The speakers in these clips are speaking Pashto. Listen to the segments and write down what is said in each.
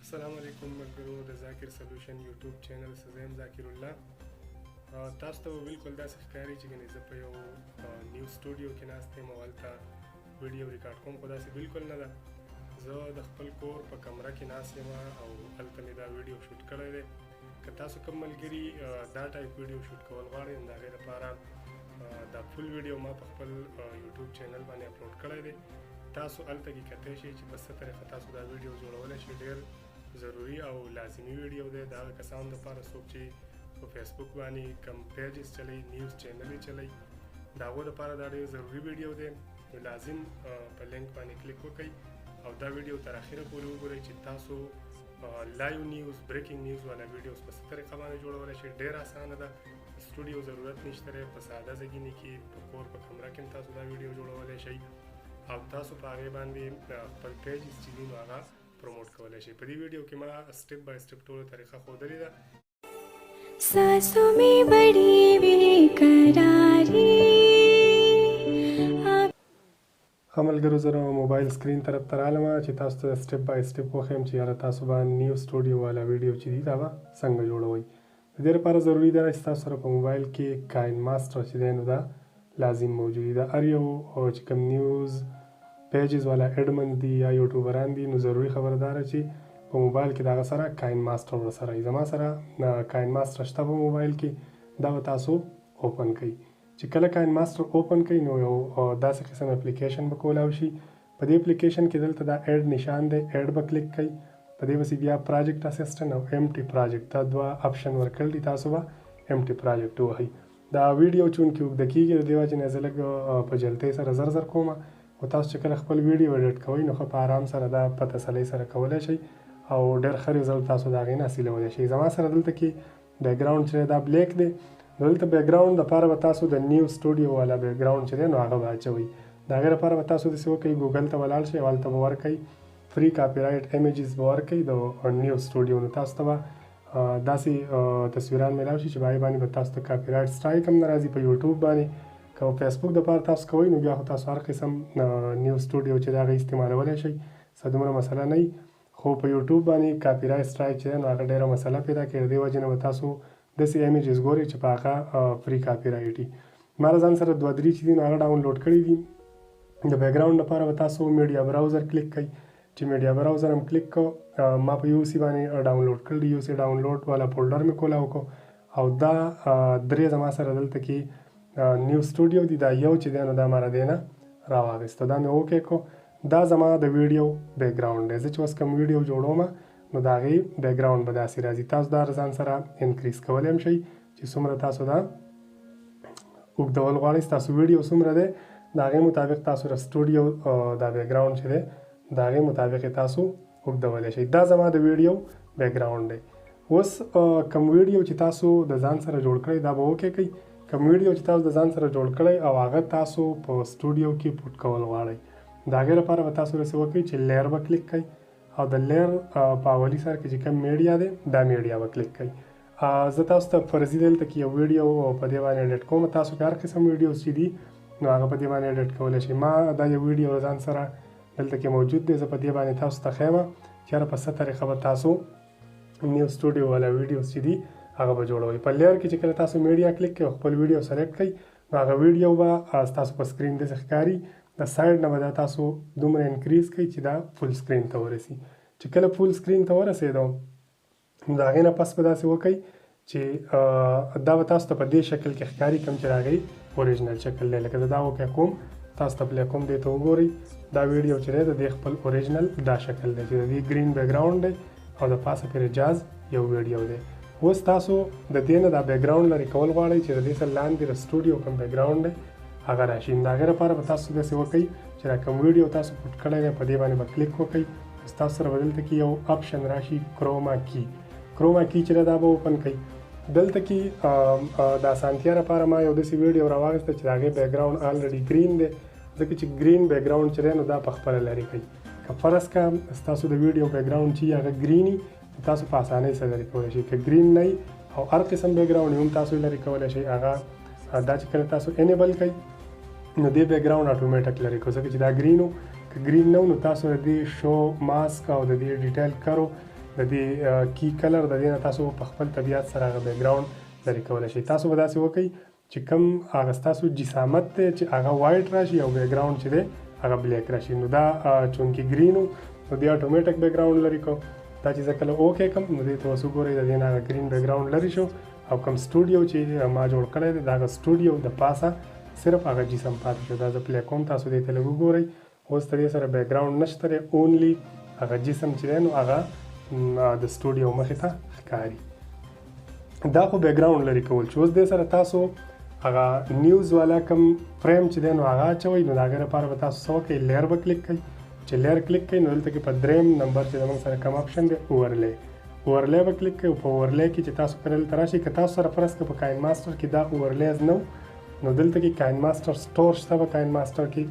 السلام علیکم ملګرو د ذاکر سولوشن یوټیوب چینل زم ذاکر الله. تاسو ته بالکل داسې ښکاري چې ګنې زه په یو نیو سټوډیو کې ناست یم او هلته ویډیو ریکارډ کوم، خو داسې بالکل نه ده. زه د خپل کور په کمره کې ناست یم او هلته مې دا ویډیو شوټ کړی دی. که تاسو کوم ملګري دا ټایپ ویډیو شوټ کول غواړئ نو د هغې لپاره دا فل ویډیو ما په خپل یوټیوب چینل باندې اپلوډ کړی دی. تاسو هلته کې کتلی شئ چې په څه طریقه تاسو دا ویډیو جوړولی شئ. ډېر ضروري او لازمي ویډیو دی د هغه کسانو لپاره څوک چې په فیسبوک باندې کم پیجز چلی، نیوز چینل یې چلی، د هغو لپاره دا ډېر ضروري ویډیو دی. نو لازم په لینک باندې کلیک وکړئ او دا ویډیو تر اخره پورې وګورئ چې تاسو لایو نیوز، بریکینګ نیوز والا ویډیوز په څه طریقه باندې جوړولی شئ. ډېر اسانه ده، سټوډیو ضرورت نشته دی. په ساده ځګینې کې په کور په کمره کې هم تاسو دا ویډیو جوړولی شئ او تاسو په هغې باندې خپل پیجز چې دي نو هغه پروموټ کولی شئ. په دې ویډیو کې ما سټپ بای سټپ ټوله طریقه ښودلې ده. सांसों में बड़ी बेकरारी. ښه ملګرو، زه موبایل سکرین طرف ته رالم چې تاسو ته سټپ بای سټپ وښیم چې یاره تاسو به نیو سټوډیو والا ویډیو چې دي دا به څنګه جوړوئ. د دې لپاره ضروري ده چې تاسو سره په موبایل کې کاین ماسټر چې دی نو دا لازم موجود دی. هر یو چې کوم نیوز پیجز والا ایډمن دي یا یوټیوبران دي نو ضروري خبره دا ده چې په موبایل کې د هغه سره کاین ماسټر ورسره وي. زما سره کاین ماسټر شته په موبایل کې، دا به تاسو اوپن کړئ. چې کله کاین ماسټر اوپن کړئ نو یو داسې قسم اپلیکیشن به کولی شي. په دې اپلیکیشن کې دلته دا ایډ نشان دی، ایډ به کلیک کړئ. په دې پسې بیا پراجیکټ اسسټنټ او امټي پراجیکټ دا دوه اپشن ورکړل دي. تاسو به امټي پراجیکټ ووهئ. دا ویډیو چونکې اوږده کېږي د دې وجې نه زه لږ په جلدۍ سره زر زر کوم. او تاسو چې کله خپل ویډیو ایډیټ کوئ نو ښه په آرام سره دا په تسلۍ سره کولی شئ او ډېر ښه ریزلټ تاسو د هغې نه حاصلولی شئ. زما سره دلته کې بیکګراوند چې دی دا بلیک دی. نو دلته بیکګراوند دپاره به تاسو د نیو سټوډیو والا بیکګراوند چې دی نو هغه به اچوئ. د هغې لپاره به تاسو داسې وکړئ، ګوګل ته به لاړ شئ او هلته به ورکئ فري کاپي رایټ امیجز به ورکئ د نیو سټوډیو. نو تاسو ته به داسې تصویران میلاو شي چې په هغې باندې به تاسو ته کاپي رایټ سټرایک هم نه راځي. په یوټیوب باندې که فیسبوک دپاره تاسو کوئ نو بیا خو تاسو هر قسم نیو سټوډیو چې دی هغه استعمالولی شئ، څه دومره مسله نه وي. خو په یوټیوب باندې کاپي رایټ سټرایک چې دی نو هغه ډېره مسله پیدا کوي. د دې وجې نه به تاسو داسې امیجز ګورئ چې په هغه فري کاپي رایټ وي. ما له ځان سره دوه درې چې دي نو هغه ډاونلوډ کړي دي. د بیکګراوند لپاره به تاسو میډیا براوزر کلیک کړئ. چې میډیا براوزر هم کلیک کړو، ما په یو سی باندې ډاونلوډ کړل دي. یو سی ډاونلوډ والا فولډر مې کولاو کو او دا درې زما سره دلته کې نیو سټوډیو دي. دا یو چې دی نو دا ما را دی نه راواخیسته، دا مې اوکې کو. دا زما د ویډیو بیکګراوند دی. زه چې اوس کوم ویډیو جوړوم نو د هغې بیکګراوند به داسې راځي. تاسو دا ځان سره انکریز کولی هم شئ چې څومره تاسو دا اوږدول غواړئ. ستاسو ویډیو څومره دی د هغې مطابق تاسو د سټوډیو دا بیکګراوند چې دی د هغې مطابق یې تاسو اوږدولی شئ. دا زما د ویډیو بیکګراوند دی. اوس کوم ویډیو چې تاسو د ځان سره جوړ کړئ دا به اوکې کوئ. کوم ویډیو چې تاسو د ځان سره جوړ کړئ او هغه تاسو په سټوډیو کې پوټ کول غواړئ، د هغې لپاره به تاسو داسې وکړئ چې لیر به کلیک کړئ او د لیر په اولي سر کې چې کوم میډیا دی دا میډیا به کلیک کړئ. زه تاسو ته فرضي دلته کې یو ویډیو په دې باندې ایډیټ کوم. تاسو که هر قسم ویډیوز چې دي نو هغه په دې باندې ایډیټ کولی شئ. ما دا یو ویډیو له ځان سره دلته کې موجود دی. زه په دې باندې تاسو ته ښیم چې هره په څه طریقه به تاسو نیو سټوډیو والا ویډیوز چې دي هغه به جوړوئ. په لیر کې چې کله تاسو میډیا کلیک کړئ او خپل ویډیو سلیکټ کړئ نو هغه ویډیو به ستاسو په سکرین داسې ښکاري. د سایډ نه به دا تاسو دومره انکریز کړئ چې دا فل سکرین ته ورسي. چې کله فل سکرین ته ورسېدو نو د هغې نه پس به داسې وکړئ چې دا به تاسو ته په دې شکل کې ښکاري کوم چې د هغې اوریجنل شکل دی. لکه زه دا وکړی کوم تاسو ته پلی کوم، دې ته وګورئ. دا ویډیو چې دی د دې خپل اوریجنل دا شکل دی چې د دې ګرین بیکګراوند دی او د پاسه پرې جاز یو ویډیو دی. اوس تاسو د دې نه دا بیکګراوند لرې کول غواړئ چې د دې سره لاندې د سټوډیو کوم بیکګراوند دی هغه راشي. د هغې لپاره به تاسو داسې وکړئ چې دا کوم ویډیو تاسو پوټ کړی دی په دې باندې به کلیک وکړئ. ستاسو سره به دلته کې یو اپشن راشي کروما کی. کروما کی چې دا به اوپن کړئ. دلته کې د اسانتیا لپاره ما یو داسې ویډیو راواخیسته چې د هغې بیکګراوند الریډي ګرین دی، ځکه چې ګرین بیکګراوند چې دی نو دا په خپله لرې کړئ. که فرض که ستاسو د ویډیو بیکګراوند چې هغه ګریني تاسو په اسانۍ سره لرې کولی شئ. که ګرین نه وي او هر قسم بیکګراوند هم تاسو لرې کولی شئ. هغه دا چې کله تاسو انیبل کړئ نو دې بیکګراوند اټومیټک لرې کوي، ځکه چې دا ګرین و. که ګرین نه و نو تاسو د دې شو ماسک او د دې ډیټیل کرو د دې کی کلر د دې نه تاسو په خپل طبیعت سره هغه بیک ګراوند لرې کولی شئ. تاسو به داسې وکئ چې کوم هغه ستاسو جسامت دی چې هغه وایټ راشي او بیک ګراوند چې دی هغه بلیک راشي. نو دا چونکې ګرین و نو دې اټومیټک بیک ګراوند لرې کو. دا چې زه کله اوکې کړم نو دې ته اوس وګورئ د دې نه هغه ګرین بیک ګراوند لرې شو او کوم سټوډیو چې ما جوړ کړی دی د هغه سټوډیو د پاسه صرف هغه جسم پاتې شو. دا زه پلی کوم، تاسو دې ته لږ وګورئ. اوس د دې سره بیک ګراوند نشته دی، اونلی هغه جسم چې دی نو هغه د سټوډیو مخې ته ښکاري. دا خو بیک ګراوند لرې کول چې اوس دې سره تاسو هغه نیوز والا کم فریم چې دی نو هغه اچوئ. نو د هغې لپاره به تاسو څه وکئ، لیر به کلیک کئ. چې لیر کلیک کئ نو دلته کې په 3 نمبر چې زموږ سره کوم اپشن دی اورلی، اورلی به کلیک کئ. په اورلی کې چې تاسو کله دلته راشئ که تاسو سره فرض کړه په کاین ماسټر کې دا اورلیز نه نو دلته کې کاین ماسټر سټور شته په کاین ماسټر کې،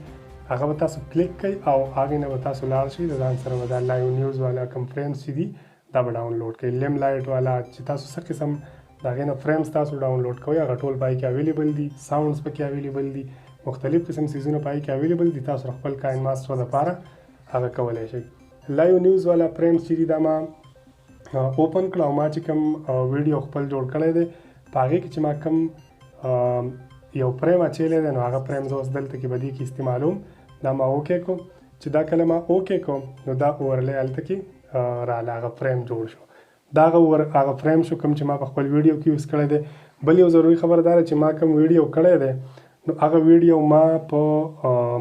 هغه به تاسو کلیک کئ او هغې نه به تاسو لاړ شئ د ځان سره به دا لایو نیوز والا کوم فریمز چې دي دا به ډاونلوډ کئ. لیم لایټ والا چې تاسو څه قسم د هغې نه فریمز تاسو ډاونلوډ کوئ هغه ټول پای کې اویلیبل دي، ساوندز پکې اویلیبل دي، مختلف قسم څیزونه پای کې اویلیبل دي. تاسو خپل کاین ماسټر دپاره هغه کولی شئ. لایو نیوز والا فریمز چې دي دا ما اوپن کړه او ما چې کوم ویډیو خپل جوړ کړی دی په هغې کې چې ما کوم یو فریم اچولی دی نو هغه فریم زه اوس دلته کې به دې کې استعمالوم. دا ما اوکې کوم چې دا کله ما اوکې کوم نو دا اورلی هلته کې راله هغه فریم جوړ شو. دا هغه فریم شو کوم چې ما په خپل ویډیو کې یوز کړی دی. بل یو ضروري خبره دا ده چې ما کوم ویډیو کړی دی نو هغه ویډیو ما په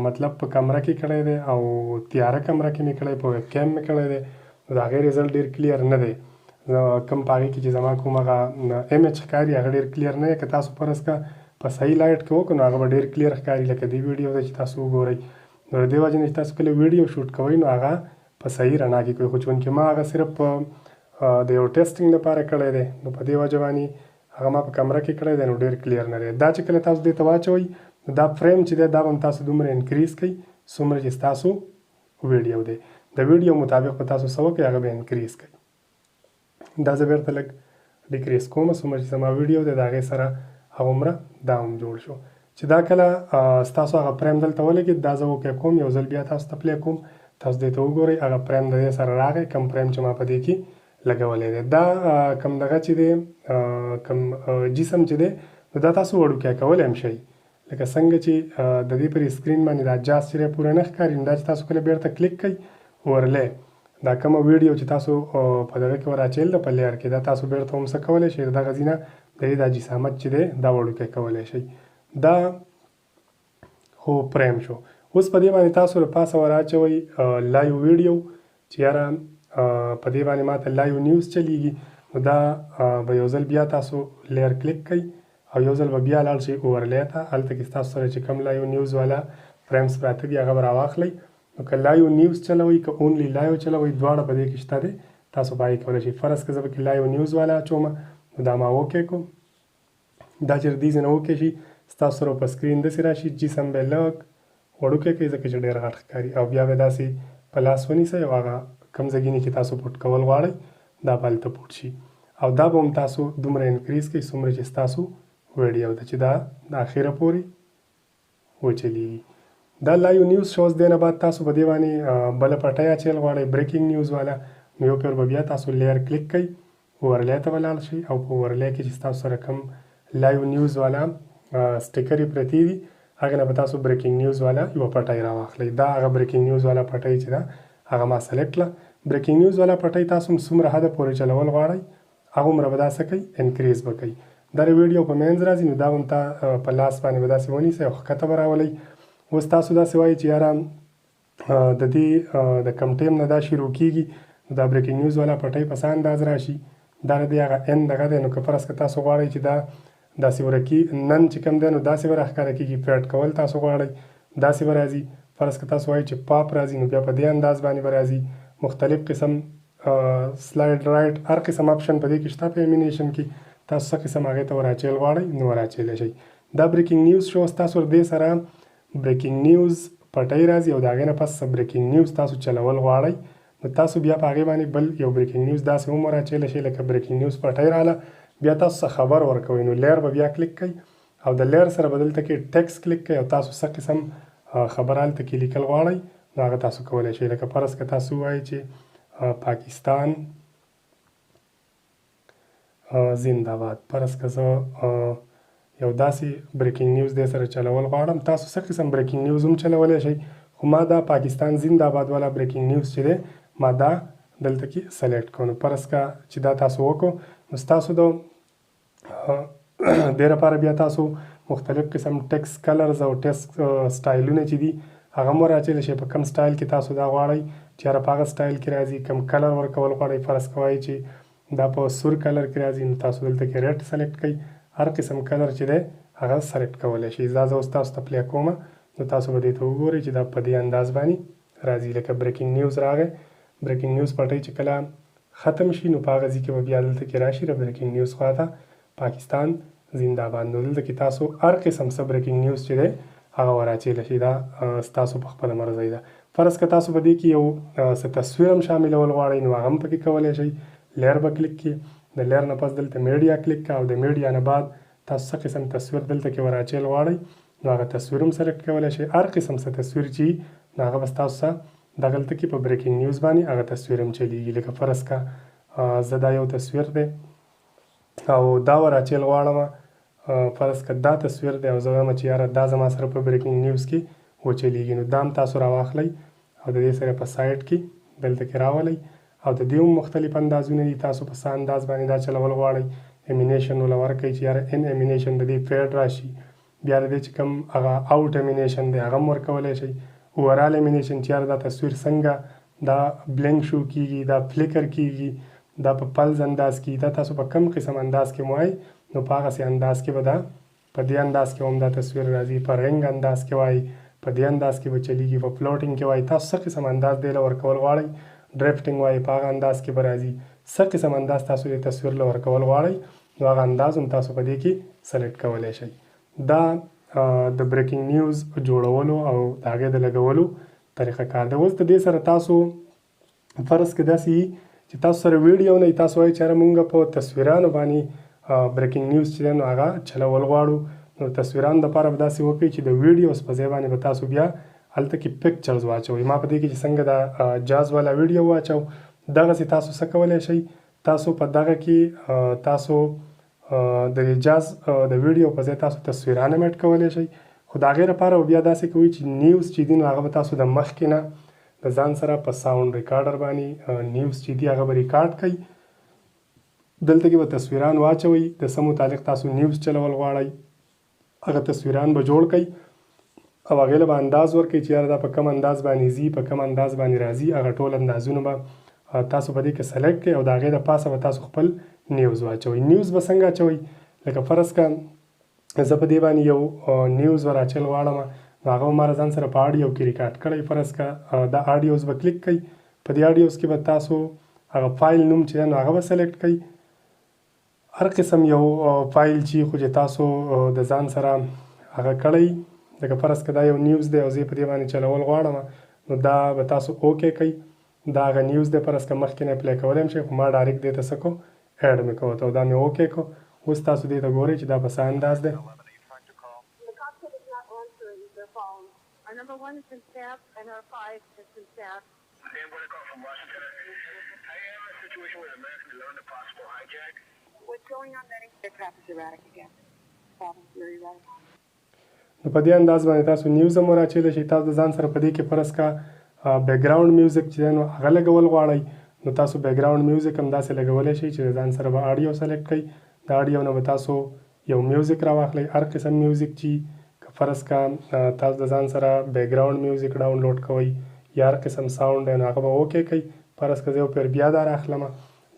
مطلب په کمره کې کړی دی او تیاره کمره کې مې کړی، په ویب کیم مې کړی دی. نو د هغې ریزلټ ډېر کلیر نه دی. کوم په هغې کې چې زما کوم هغه امیج ښکاري هغه ډېر کلیر نه دی. که تاسو فرض کړه په صحیح لایټ کې وکړو نو هغه به ډېر کلیر ښکاري لکه دې ویډیو ده چې تاسو وګورئ. نو د دې وجې نه چې تاسو کله ویډیو شوټ کوئ نو هغه په صحیح رڼا کې کوئ. خو چونکې ما هغه صرف د یو ټیسټینګ لپاره کړی دی نو په دې وجه باندې هغه ما په کمره کې کړی دی نو ډېر کلیر نه دی. دا چې کله تاسو دې ته واچوئ نو دا فریم چې دی دا به هم تاسو دومره انکریز کړئ څومره چې ستاسو ویډیو دی. د ویډیو مطابق به تاسو څه وکړئ هغه به انکریز کړئ. دا زه بېرته لږ ډیکریز کوم څومره چې زما ویډیو دی د هغې سره هغومره دا هم جوړ شو. چې دا کله ستاسو هغه فریم دلته ولګېد دا زه اوکې کوم، یو ځل بیا تاسو ته پلی کوم، تاسو دې ته وګورئ هغه فریم د دې سره راغی کوم فریم چې ما په دې کې لګولی دی. دا کوم دغه چې دی کوم جسم چې دی نو دا تاسو وړوکی کولی هم شئ لکه څنګه چې د دې پر سکرین باندې دا جاز چې دی پوره نه ښکاري نو دا چې تاسو کله بیرته کلیک کئ اورلی دا کومه ویډیو چې تاسو په دغه کې ور اچولی ده په لیر کې دا تاسو بیرته هم څه کولی شئ د دغه ځای نه د دې دا جسامت چې دی دا وړوکی کولی شئ. دا خو فریم شو. اوس په دې باندې تاسو له پاسه ور اچوئ لایو ویډیو چې یاره په دې باندې ماته لایو نیوز چلیږي نو دا به یو ځل بیا تاسو لیر کلیک کئ او یو ځل به بیا لاړ شئ اورلی ته. هلته کې ستاسو سره چې کوم لایو نیوز والا فریمز پراته دي هغه به راواخلئ. نو که لایو نیوز چلوئ که اونلی لایو چلوئ دواړه په دې کې شته دی تاسو به هغې کولی شئ. فرض که زه پکې لایو نیوز والا اچوم نو دا ما اوکې کوم. دا چې د دې ځای نه اوکې شي ستاسو سره په سکرین داسې راشي جسم به یې لږ وړوکی کوي ځکه چې ډېر غټ ښکاري او بیا به یې داسې په لاس ونیسئ او هغه کوم ځایګینې چې تاسو پټ کول غواړئ دا به هلته پټ شي او دا به هم تاسو دومره انکریز کړئ څومره چې ستاسو ویډیو ده چې دا د اخره پورې وچلیږي. دا لایو نیوز شو. اوس دې نه بعد تاسو په دې باندې بله پټۍ اچول غواړئ بریکینګ نیوز والا نو یو پیر به بیا تاسو لیر کلیک کئ اورلی ته به لاړ شئ او په اورلی کې چې ستاسو سره کوم لایو نیوز والا سټیکرې پرتې دي هغې نه به تاسو بریکینګ نیوز والا یوه پټۍ راواخلئ. دا هغه بریکینګ نیوز والا پټۍ چې ده هغه ما سلیکټ کړه. بریکینګ نیوز والا پټۍ تاسو هم څومره حده پورې چلول غواړئ هغومره به دا څه کوئ انکریز به کوئ. دا د ویډیو په منځ راځي نو دا هم تا په لاس باندې به داسې ونیسئ او ښکته به راولئ. اوس تاسو داسې وایئ چې یاره د دې د کم ټایم نه دا شروع کېږي نو دا بریکینګ نیوز والا پټۍ په څه انداز راشي دا د دې هغه ان دغه دی نو که فرض که تاسو غواړئ چې دا داسې ورکي نن چې کوم دی نو داسې به راښکاره کېږي فیډ کول تاسو غواړئ داسې به راځي. فرض که تاسو وایئ چې پاپ راځي نو بیا په دې انداز باندې به راځي. مختلف قسم سلایډ رایټ هر قسم اپشن په دې کې شته په امینیشن کې تاسو څه قسم هغې ته ور اچول غواړئ نو ور اچولی شئ. دا بریکینګ نیوز شو. ستاسو دې سره بریکینګ نیوز پټۍ راځي او د هغې نه پس بریکینګ نیوز تاسو چلول غواړئ نو تاسو بیا په هغې باندې بل یو بریکینګ نیوز داسې هم ور اچولی شئ لکه بریکینګ نیوز پټۍ راغله بیا تاسو څه خبر ورکوئ نو لیر به بیا کلیک کئ او د لیر سره به دلته کې ټیکس کلیک کئ او تاسو څه قسم خبر هلته کې لیکل غواړئ نو هغه تاسو کولی شئ. لکه فرض که تاسو ووایئ چې پاکستان زنده‌باد. فرض که زه یو داسې بریکینګ نیوز دې سره چلول غواړم، تاسو څه قسم بریکینګ نیوز هم چلولی شئ، خو ما دا پاکستان زنده‌باد والا بریکینګ نیوز چې دی ما دا دلته کې سلیکټ کړو. نو فرض که چې دا تاسو وکړو نو ستاسو د دې لپاره بیا تاسو مختلف قسم ټیکس کلرز او ټیکس سټایلونه چې دي هغه هم ورچلی شئ. په کم سټایل کې تاسو دا غواړئ چې هره په هغه سټایل کې راځي. کم کلر ورکول غواړئ، فرض کوئ چې دا په سور کلر کې راځي نو تاسو دلته کې ریډ سلیکټ کړئ. هر قسم کلر چې دی هغه سلیکټ کولی شئ. زه اوس تاسو ته پلی کومه نو تاسو به دې ته وګورئ چې دا په دې انداز باندې راځي. لکه بریکینګ نیوز راغی، بریکینګ نیوز پټۍ چې کله ختم شي نو په هغه ځای کې به بیا دلته کې راشي د بریکینګ نیوز خواته پاکستان زنده‌باد. نو دلته کې تاسو هر قسم څه بریکینګ نیوز چې دی هغه وراچولی شئ. دا ستاسو په خپله مرضۍ ده. فرض که تاسو په دې کې یو څه تصویر هم شاملول غواړئ نو هغه هم پکې کولی شئ. لیر به کلیک کړئ، د لیر نه پس دلته میډیا کلیک کړه او د میډیا نه بعد تاسو څه قسم تصویر دلته کې وراچول غواړئ نو هغه تصویر هم سلیکټ کولی شئ. هر قسم څه تصویر چې نو هغه به ستاسو څه دغلته کې په بریکینګ نیوز باندې هغه تصویر هم چلیږي. لکه فرض که زه دا یو تصویر دی او دا وراچول غواړم، فرض که دا تصویر دی او زه وایم چې یاره دا زما سره په بریکینګ نیوز کې وچلیږي نو دا هم تاسو راواخلئ او د دې سره په سایډ کې دلته کې راولئ او د دې هم مختلف اندازونه دي. تاسو په څه انداز باندې دا چلول غواړئ. امینیشن وله ورکئ چې یاره ان امینیشن د دې فیډ راشي. بیا د دې چې کوم هغه آوټ امینیشن دی هغه هم ورکولی شئ. اوورال امینیشن چې یاره دا تصویر څنګه دا بلنک شو کیږي، دا فلیکر کیږي، دا په پلز انداز کیږي، دا تاسو په کم قسم انداز کې وایئ نو په هغسې انداز کې به دا په دې انداز کې هم دا تصویر راځي. په رنګ انداز کې وایي په دې انداز کې به چلیږي. په فلوټینګ کې وایي تاسو څه قسم انداز دې له ورکول غواړئ. ډریفټینګ وایي په هغه انداز کې به راځي. څه قسم انداز تاسو دې تصویر له ورکول غواړئ نو هغه انداز هم تاسو په دې کې سلیکټ کولی شئ. دا د بریکینګ نیوز جوړولو او د هغې د لګولو طریقه کار دی. اوس د دې سره تاسو فرض که داسې وي چې تاسو سره ویډیو نه وي، تاسو وایئ چې یاره مونږ په تصویرانو باندې بریکینګ نیوز چې دی نو هغه چلول غواړو نو تصویرانو دپاره به داسې وکړئ چې د ویډیوز په ځای باندې به تاسو بیا هلته کې پکچرز واچوئ. ما په دې کې چې څنګه دا جاز والا ویډیو واچو دغسې تاسو څه کولی شئ، تاسو په دغه کې تاسو د جاز د ویډیو په ځای تاسو تصویران هم اډ کولی شئ. خو د هغې لپاره بیا داسې کوئ چې نیوز چې دي نو هغه به تاسو د مخکې نه د ځان سره په ساوند ریکارډر باندې نیوز چې دي هغه به ریکارډ کړئ. دلته کې به تصویران واچوئ. د څه متعلق تاسو نیوز چلول غواړئ هغه تصویران به جوړ کړئ او هغې له به انداز ورکړئ چې یاره دا په کم انداز باندې ځي، په کم انداز باندې راځي. هغه ټول اندازونه به تاسو په دې کې سلیکټ کړئ او د هغې د پاسه به تاسو خپل نیوز واچوئ. نیوز به څنګه اچوئ؟ لکه فرض که زه په دې باندې یو نیوز وراچول غواړم نو هغه به ما ځان سره په اډیو کې ریکارډ کړی. فرض که دا اډیوز به کلیک کړئ، په دې اډیوز کې به تاسو هغه فایل نوم چې دی نو هغه به سلیکټ کړئ. هر قسم یو فایل چې خو چې تاسو د ځان سره هغه کړئ، لکه فرض که دا یو نیوز دی او زه په دې باندې چلول غواړم نو دا به تاسو اوکې کړئ. دا هغه نیوز دی، فرض که مخکې نه پلی کولی هم شئ خو ما ډایرکټ دې ته څه کړو ایډ مې کوو او دا مې اوکې کړو. اوس تاسو دې ته ګورئ چې دا په څه انداز دی. نو په دې انداز باندې تاسو نیوز هم وراچولی شئ. تاسو د ځان سره په دې کې فرض که بیکګراوند میوزیک چې دی نو هغه لګول غواړئ نو تاسو بیکګراوند میوزیک هم داسې لګولی شئ چې د ځان سره به اډیو سلیکټ کړئ. د اډیو نه به تاسو یو میوزیک راواخلئ، هر قسم میوزیک چې فرض که تاسو د ځان سره بیکګراوند میوزیک ډاونلوډ کوئ یا هر قسم ساوند دی نو هغه به اوکې کړئ. فرض که زه یو پیر بیا دا راخلم،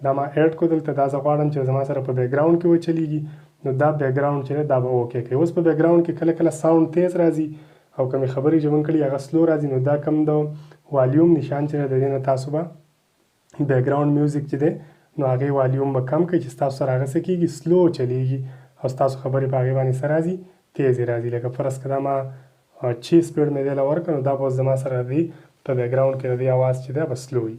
دا ما ایډ کړو دلته، دا زه غواړم چې زما سره په بیکګراوند کې وچلیږي نو دا بیکګراوند چې دی دا به اوکې کړئ. اوس په بیکګراوند کې کله کله ساوند تیز راځي او کمې خبرې چې مونږ کړي هغه سلو راځي نو دا کم د والیوم نشان چې دی د دې نه تاسو به بیکګراوند میوزیک چې دی نو هغې والیوم به کم کړئ چې ستاسو سره هغه څه کېږي سلو چلیږي او ستاسو خبرې په هغې باندې څه راځي تیزې راځي. لکه فرض که دا ما 6 سپیډ مې دی له ورکړه نو دا به اوس زما سره دی په بیکګراوند کې د دې اواز چې دی به سلو وي.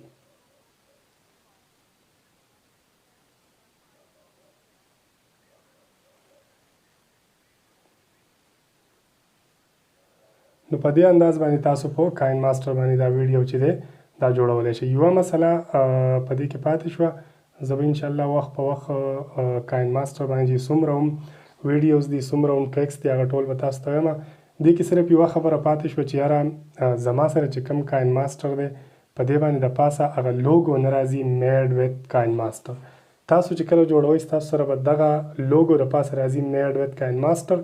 نو په دې انداز باندې تاسو په کاین ماسټر باندې دا ویډیو چې دی دا جوړولی شئ. یوه مسله په دې کې پاتې شوه زه به انشاءالله وخت په وخت کاین ماسټر باندې چې څومره هم ویډیوز دي څومره هم ټریکس دي هغه ټول به تاسو ته وایم. دې کې صرف یوه خبره پاتې شوه چې یاره زما سره چې کوم کاین ماسټر دی په دې باندې د پاسه هغه لوګو نه راځي میډ ویت کاین ماسټر. تاسو چې کله جوړوئ تاسو سره به دغه لوګو د پاسه راځي میډ ویت کاین ماسټر،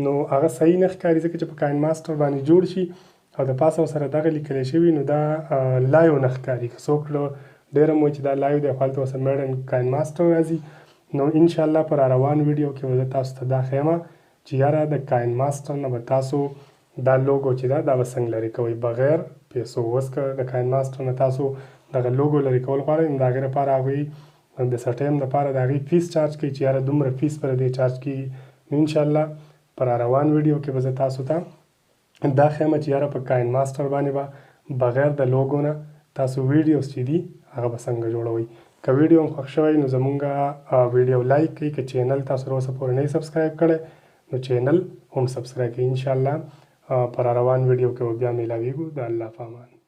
نو هغه صحیح نه ښکاري ځکه چې په کاین ماسټر باندې جوړ شي او د پاسه سره دغه لیکلی شوي نو دا لایو نه ښکاري. که څوک ډېره مو چې دا لایو دی خو هلته ورسره میډ کاین ماسټر راځي. نو انشاءالله په راروان ویډیو کې به زه تاسو ته دا ښیم چې یاره د کاین ماسټر نه به تاسو دا لوګو چې ده دا به څنګه لرې کوئ بغیر پیسو. اوس که د کاین ماسټر نه تاسو دغه لوګو لرې کول غواړئ نو د هغې لپاره هغوی د څه ټایم دپاره د هغې فیس چارج کوي چې یاره دومره فیس پر دې چارج کېږي. نو انشاءالله په راروان ویډیو کې به زه تاسو ته دا ښیم چې یاره په کاین ماسټر باندې به بغیر د لوګو نه تاسو ویډیوز چې دي هغه به څنګه جوړوئ. که ویډیو هم خوښ شوی نو زمونږ ویډیو لایک کړئ. که چینل تاسو تر اوسه پورې نه سبسکرایب کړی نو چینل هم سبسکرایب کړئ. انشاءالله په راروان ویډیو کې به بیا میلاویږو. د الله په امان.